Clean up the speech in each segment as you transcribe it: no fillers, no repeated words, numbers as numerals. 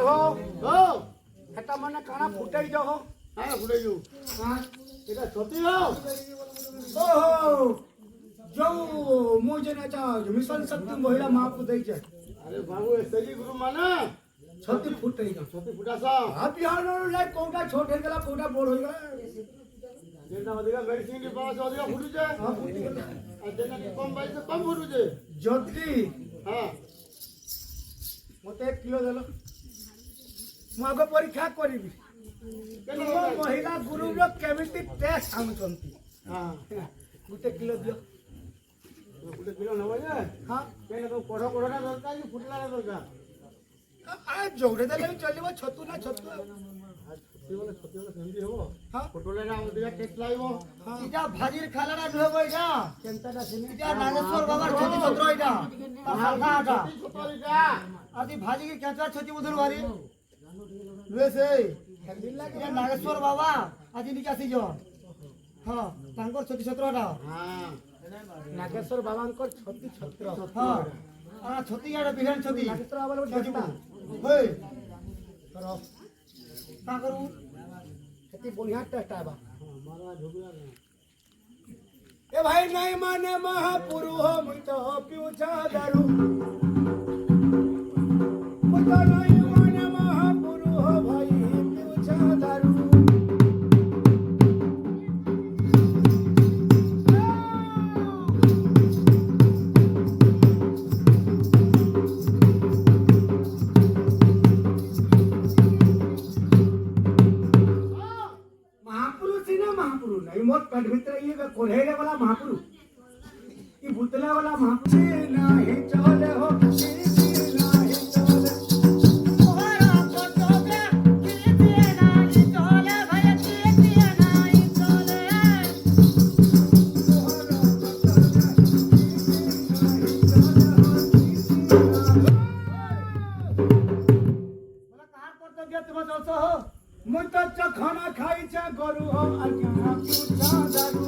हो हो हेटा माने काना फुटाई जो हो हां फुटाई जो हां एटा छोटी हो ओहो जो मुझे ना चा मिशन शक्ति महिला महापु देई छे अरे बाबू एसजी गुरु माने छोटी फुटाई जो छोटी फुटासा आ बिहार रे कोटा छोट हे गेला कोटा बोड़ हो गेला जेना अधिका मेडिसिन के पास अधिका फुटु छे हां फुटि गेला आ जेना के कम बाई से कम फुटु छे जल्दी हां मते 1 किलो देलो मु आगो परीक्षा करिबी महिला गुरु रो केमिस्ट्री टेस्ट आनुचंती हां गुटे किलो दियो गुटे किलो नबो जे हां केने तो कोढ़ो कोढ़ोटा दरकार कि फुटला दरकार आ जोड़े देले चलिबो छतु ना छतु छतु सेमती हो हां फोटोले ना दिया टेस्ट लाइबो हां इटा भाजीर खालाना धोबो इटा केनताटा सेमी इटा नागेश्वर बाबा छति छत्र इटा हालका आटा छत्र इटा आदि भाजी के केनता छति बुधर वारी लुएसे इटा नागेश्वर बाबा आदि निकासी जो हां तांकर छति छत्रटा हां नागेश्वर बाबांकर छति छत्र हां आ छति याडा बिहान छति नागेश्वर बाबा देखिबो होय करो का करू छति बढ़िया टेस्ट आबा मारा झोगला ए भाई नहीं माने महापुरु हो मुई तो पिउचा दारू मुई तो नहीं माने महापुरु हो भाई पिउचा दारू मोट पेट भीतर ये कोल्हेरे वाला महापुरु ई भूतला वाला महापुरु नाही चले हो नाही चले ओरा कोटोबे किते नाही चले भय किते नाही चले मला कहां पड़तो जे तुम चलतो हो मुई तो चखना खाई छ गरु हो आज्ञा पूछा दारू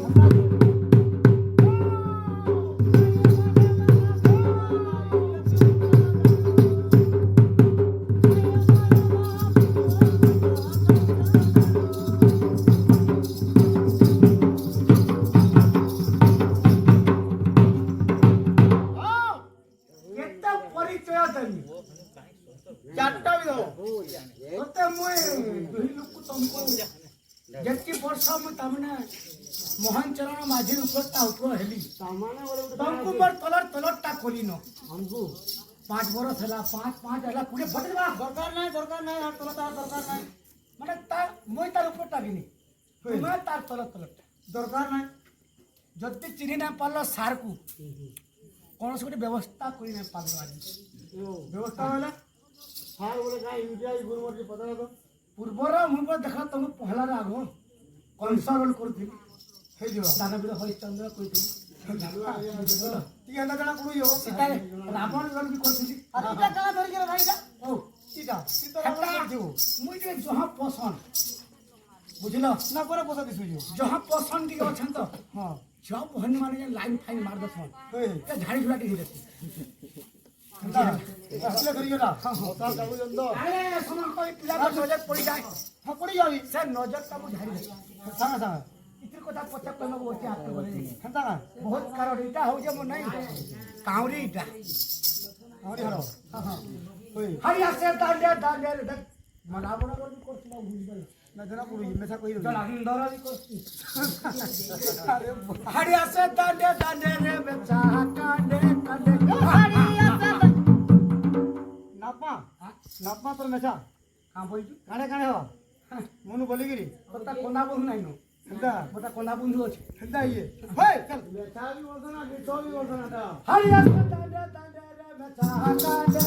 केता परिचय दनी चारटा भी हो होते मुई दुही लोक तुमको जबकि वर्षा में तमने मोहन चरण माझी उपरता ऊपर हेली सामाने बोले तुमको मर तलर खोली न हमको 5 बरस हला 5 हला पूरे फटवा दरकार नहीं हर तलर दरकार नहीं माने ता मोई तार उपरता बिनी तुम्हें तार तलर दरकार नहीं जति चिनी ना पालो सार को कौन से व्यवस्था कोई नहीं पालो आज व्यवस्था वाला सार बोले का यूरिया गुरुमर जी पता तो पूर्वर मुंबर देखा तुम पहला आगो कंसर्न करथि हे जो दानवीर हरिश्चंद्र कहिथि जना कोई हो सीता रावण गण भी करथि अरे इटा कला धरि के भाईला ओ इटा सीता जो मुई जे जहां पसंद बुझलो ना करे पसंद दिसु जहां पसंद दिग अछन तो हां जब हन माने लाइन फाइन मार दसन ए झाड़ी झुलाटी ही देती असले करियोला हां होता काबू जंदो अरे सुन कोई पिला को नजर पड़ी जाए हां पड़ी जावी से नजर का मु झाड़ी दे सांगा इतिर को ता पचा कोई मगो ओते आपके बोले खंता बहुत कारण इटा हो जे मु नहीं काउरी इटा काउरी हरो हां कोई हरिया से दांडे देख मना बना कर भी करछला बुझ गल ना जना पुरी मेसा कोई चला अंदर भी करछी अरे हरिया से दांडे रे बेचा कांडे हरिया से नापमा पर मेसा काम बोल काणे हो मनु बोली गिरी पता कोना बंधु नाही नो हंदा पता कोना बंधु अछि हंदा ये होय चल मेसा भी बोलना गीतो भी बोलना ता हरिया दांडे रे मेसा कांडे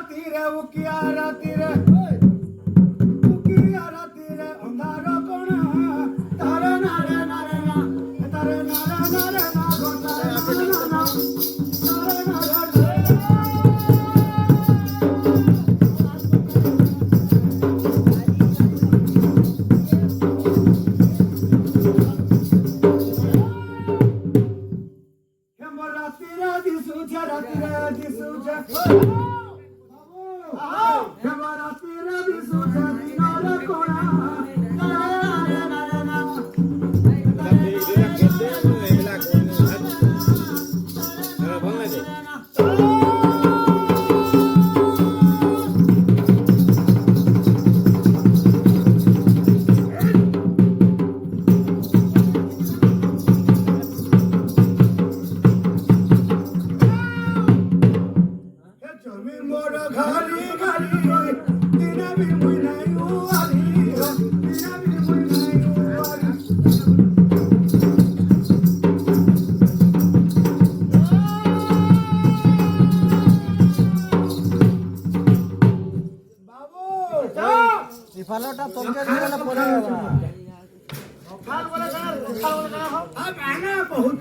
ରାତିରେ ଉକିଆ ରାତିରେ ଅନ୍ଧାର କଣ ତାର ନାରେ ନାରେ ନା ତାର ନାରେ ନାରେ ନା ତାର ନାରେ ନା ତାର ନାରେ ରାତିରେ ଦିଶୁଛେ ରାତିରେ ଦିଶୁଛେ ରାତିରେ ଦିଶୁଛେ ଦିନର କୋଣା জমি মোর ঘালি ঘালি দিনা বি মুই নাই উয়ারি দিনা বি মুই নাই উয়ারি বাবু যা ইফালটা তোমকে দিলে পরে যাবা খাল বলে কার খাল বলে কার আ মানা বহুত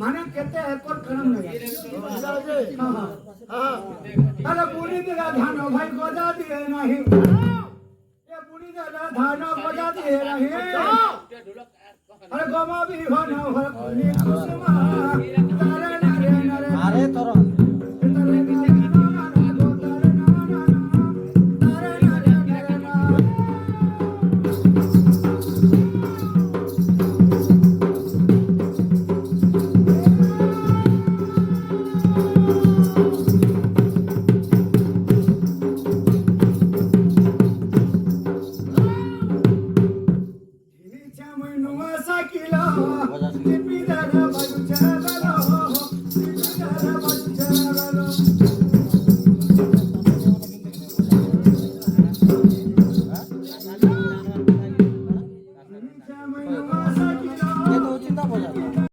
মানে কেতে একর খরম নাই তাহলে বুড়ি দিলা ধান ভাই গজা দিয়ে নাহি এ বুড়ি দিলা ধান গজা দিয়ে নাহি আরে গমা বি ঘন হর কুলি কুসুমা তারে নারে নারে আরে তোর